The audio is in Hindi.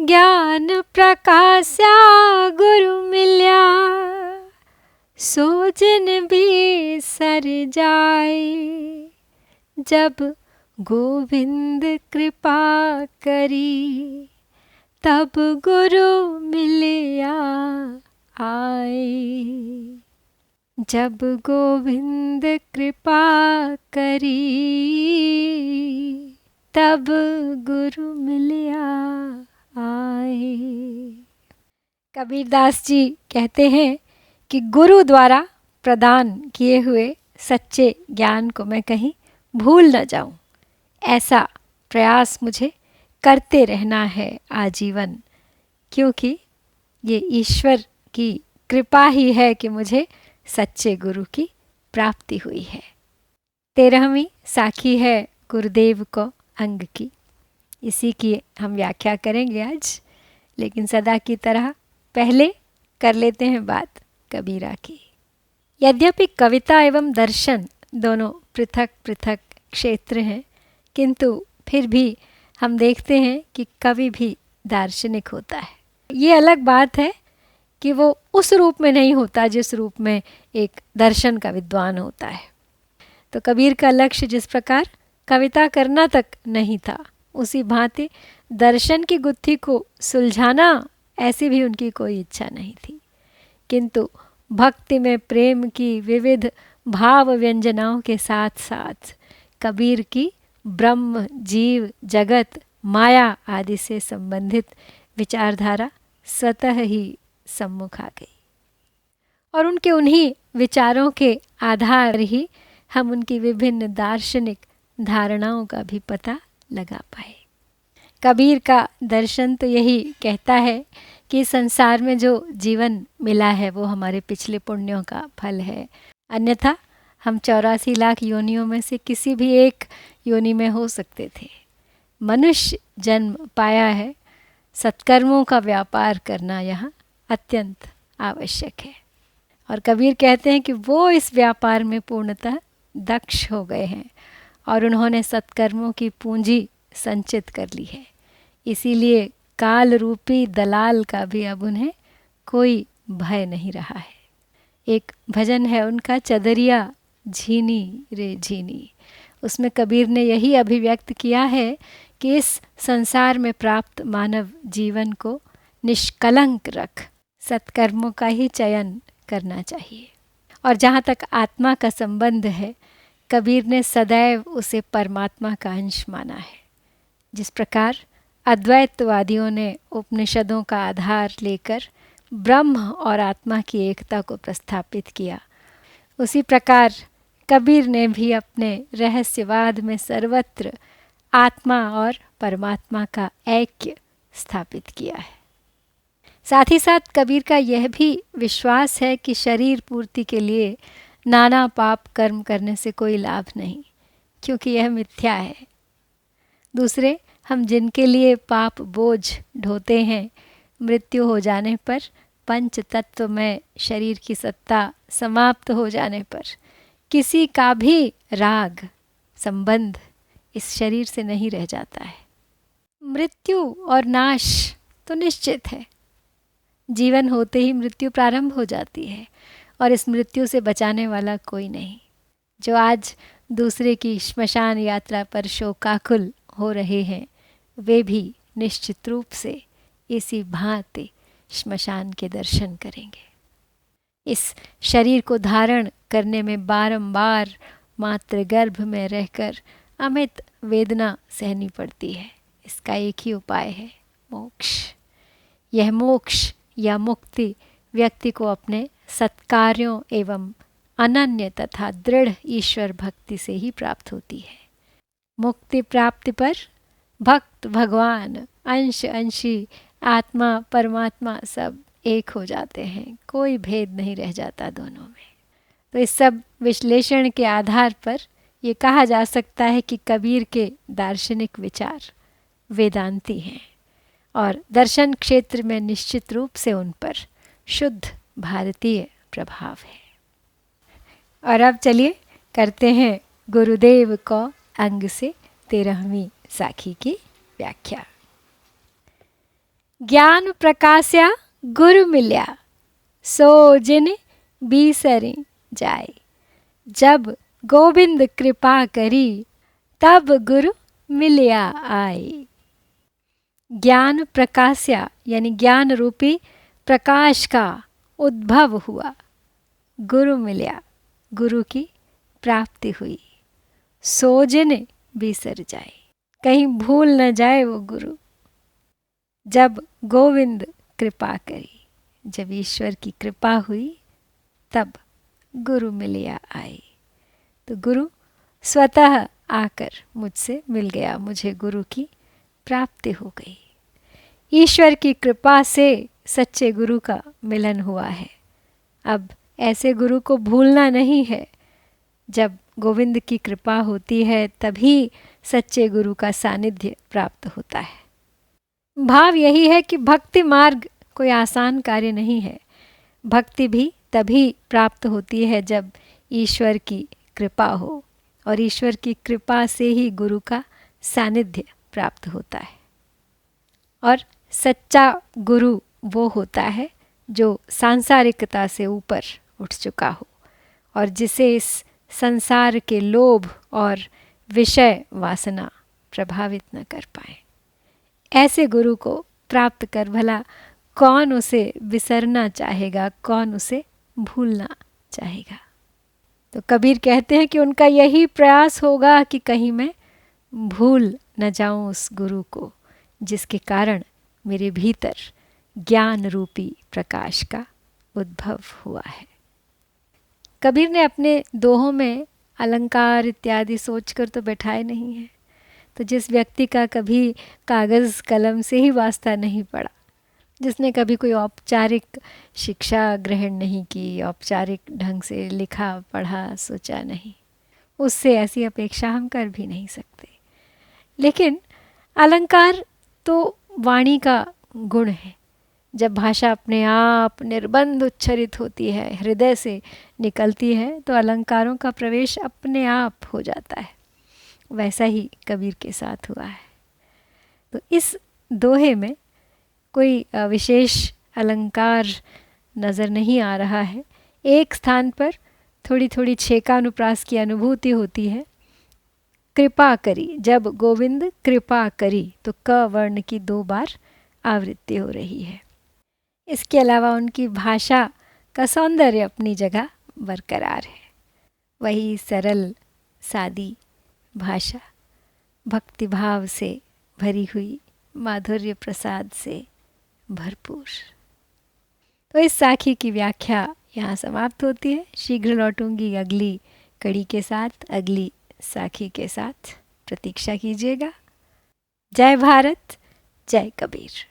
ज्ञान प्रकाशा गुरु मिल्या, सो जिन भी सर जाए, जब गोविंद कृपा करी, तब गुरु मिलिया आए। जब गोविंद कृपा करी, तब गुरु मिलिया आए। कबीरदास जी कहते हैं कि गुरु द्वारा प्रदान किए हुए सच्चे ज्ञान को मैं कहीं भूल न जाऊं, ऐसा प्रयास मुझे करते रहना है आजीवन, क्योंकि ये ईश्वर की कृपा ही है कि मुझे सच्चे गुरु की प्राप्ति हुई है। 13वीं साखी है गुरुदेव को अंग की। इसी की हम व्याख्या करेंगे आज, लेकिन सदा की तरह पहले कर लेते हैं बात कबीरा की। यद्यपि कविता एवं दर्शन दोनों पृथक पृथक क्षेत्र हैं, किंतु फिर भी हम देखते हैं कि कवि भी दार्शनिक होता है। ये अलग बात है कि वो उस रूप में नहीं होता जिस रूप में एक दर्शन का विद्वान होता है। तो कबीर का लक्ष्य जिस प्रकार कविता करना तक नहीं था, उसी भांति दर्शन की गुत्थी को सुलझाना ऐसी भी उनकी कोई इच्छा नहीं थी। किंतु भक्ति में प्रेम की विविध भाव व्यंजनाओं के साथ साथ कबीर की ब्रह्म, जीव, जगत, माया आदि से संबंधित विचारधारा स्वतः ही सम्मुख आ गई, और उनके उन्हीं विचारों के आधार ही हम उनकी विभिन्न दार्शनिक धारणाओं का भी पता लगा पाए। कबीर का दर्शन तो यही कहता है कि संसार में जो जीवन मिला है वो हमारे पिछले पुण्यों का फल है, अन्यथा हम 84 लाख योनियों में से किसी भी एक योनि में हो सकते थे। मनुष्य जन्म पाया है, सत्कर्मों का व्यापार करना यहाँ अत्यंत आवश्यक है। और कबीर कहते हैं कि वो इस व्यापार में पूर्णतः दक्ष हो गए हैं और उन्होंने सत्कर्मों की पूंजी संचित कर ली है। इसीलिए काल रूपी दलाल का भी अब उन्हें कोई भय नहीं रहा है। एक भजन है उनका, चदरिया झीनी रे झीनी। उसमें कबीर ने यही अभिव्यक्त किया है कि इस संसार में प्राप्त मानव जीवन को निष्कलंक रख सत्कर्मों का ही चयन करना चाहिए। और जहाँ तक आत्मा का संबंध है, कबीर ने सदैव उसे परमात्मा का अंश माना है। जिस प्रकार अद्वैतवादियों ने उपनिषदों का आधार लेकर ब्रह्म और आत्मा की एकता को प्रस्थापित किया, उसी प्रकार कबीर ने भी अपने रहस्यवाद में सर्वत्र आत्मा और परमात्मा का ऐक्य स्थापित किया है। साथ ही साथ कबीर का यह भी विश्वास है कि शरीर पूर्ति के लिए नाना पाप कर्म करने से कोई लाभ नहीं, क्योंकि यह मिथ्या है। दूसरे, हम जिनके लिए पाप बोझ ढोते हैं, मृत्यु हो जाने पर, पंच तत्व में शरीर की सत्ता समाप्त हो जाने पर, किसी का भी राग संबंध इस शरीर से नहीं रह जाता है। मृत्यु और नाश तो निश्चित है। जीवन होते ही मृत्यु प्रारंभ हो जाती है और इस मृत्यु से बचाने वाला कोई नहीं। जो आज दूसरे की श्मशान यात्रा पर शोकाकुल हो रहे हैं, वे भी निश्चित रूप से इसी भांति श्मशान के दर्शन करेंगे। इस शरीर को धारण करने में बारंबार मातृ गर्भ में रहकर अमित वेदना सहनी पड़ती है। इसका एक ही उपाय है, मोक्ष। यह मोक्ष या मुक्ति व्यक्ति को अपने सत्कार्यों एवं अनन्य तथा दृढ़ ईश्वर भक्ति से ही प्राप्त होती है। मुक्ति प्राप्ति पर भक्त भगवान, अंश अंशी, आत्मा परमात्मा सब एक हो जाते हैं, कोई भेद नहीं रह जाता दोनों में। तो इस सब विश्लेषण के आधार पर ये कहा जा सकता है कि कबीर के दार्शनिक विचार वेदांती हैं और दर्शन क्षेत्र में निश्चित रूप से उन पर शुद्ध भारतीय प्रभाव है। और अब चलिए करते हैं गुरुदेव को अंग से 13वीं साखी की व्याख्या। ज्ञान प्रकाश्या गुरु मिल्या, सो जिन बीसरि जाए। जब गोविंद कृपा करी, तब गुरु मिल्या आए। ज्ञान प्रकाश्या यानी ज्ञान रूपी प्रकाश का उद्भव हुआ, गुरु मिल्या, गुरु की प्राप्ति हुई। सो जिन बिसर जाए, कहीं भूल न जाए वो गुरु। जब गोविंद कृपा करी, जब ईश्वर की कृपा हुई, तब गुरु मिलिया आए। तो गुरु स्वतः आकर मुझसे मिल गया, मुझे गुरु की प्राप्ति हो गई। ईश्वर की कृपा से सच्चे गुरु का मिलन हुआ है। अब ऐसे गुरु को भूलना नहीं है। जब गोविंद की कृपा होती है तभी सच्चे गुरु का सानिध्य प्राप्त होता है। भाव यही है कि भक्ति मार्ग कोई आसान कार्य नहीं है। भक्ति भी तभी प्राप्त होती है जब ईश्वर की कृपा हो, और ईश्वर की कृपा से ही गुरु का सानिध्य प्राप्त होता है। और सच्चा गुरु वो होता है जो सांसारिकता से ऊपर उठ चुका हो और जिसे इस संसार के लोभ और विषय वासना प्रभावित न कर पाए। ऐसे गुरु को प्राप्त कर भला कौन उसे बिसरना चाहेगा, कौन उसे भूलना चाहेगा। तो कबीर कहते हैं कि उनका यही प्रयास होगा कि कहीं मैं भूल न जाऊं उस गुरु को, जिसके कारण मेरे भीतर ज्ञान रूपी प्रकाश का उद्भव हुआ है। कबीर ने अपने दोहों में अलंकार इत्यादि सोचकर तो बैठाए नहीं है। तो जिस व्यक्ति का कभी कागज़ कलम से ही वास्ता नहीं पड़ा, जिसने कभी कोई औपचारिक शिक्षा ग्रहण नहीं की, औपचारिक ढंग से लिखा पढ़ा सोचा नहीं, उससे ऐसी अपेक्षा हम कर भी नहीं सकते। लेकिन अलंकार तो वाणी का गुण है। जब भाषा अपने आप निर्बंध उच्चरित होती है, हृदय से निकलती है, तो अलंकारों का प्रवेश अपने आप हो जाता है। वैसा ही कबीर के साथ हुआ है। तो इस दोहे में कोई विशेष अलंकार नज़र नहीं आ रहा है। एक स्थान पर थोड़ी थोड़ी छेकानुप्रास की अनुभूति होती है। कृपा करी, जब गोविंद कृपा करी, तो क वर्ण की 2 बार आवृत्ति हो रही है। इसके अलावा उनकी भाषा का सौंदर्य अपनी जगह बरकरार है। वही सरल सादी भाषा, भक्तिभाव से भरी हुई, माधुर्य प्रसाद से भरपूर। तो इस साखी की व्याख्या यहाँ समाप्त होती है। शीघ्र लौटूंगी अगली कड़ी के साथ, अगली साखी के साथ। प्रतीक्षा कीजिएगा। जय भारत, जय कबीर।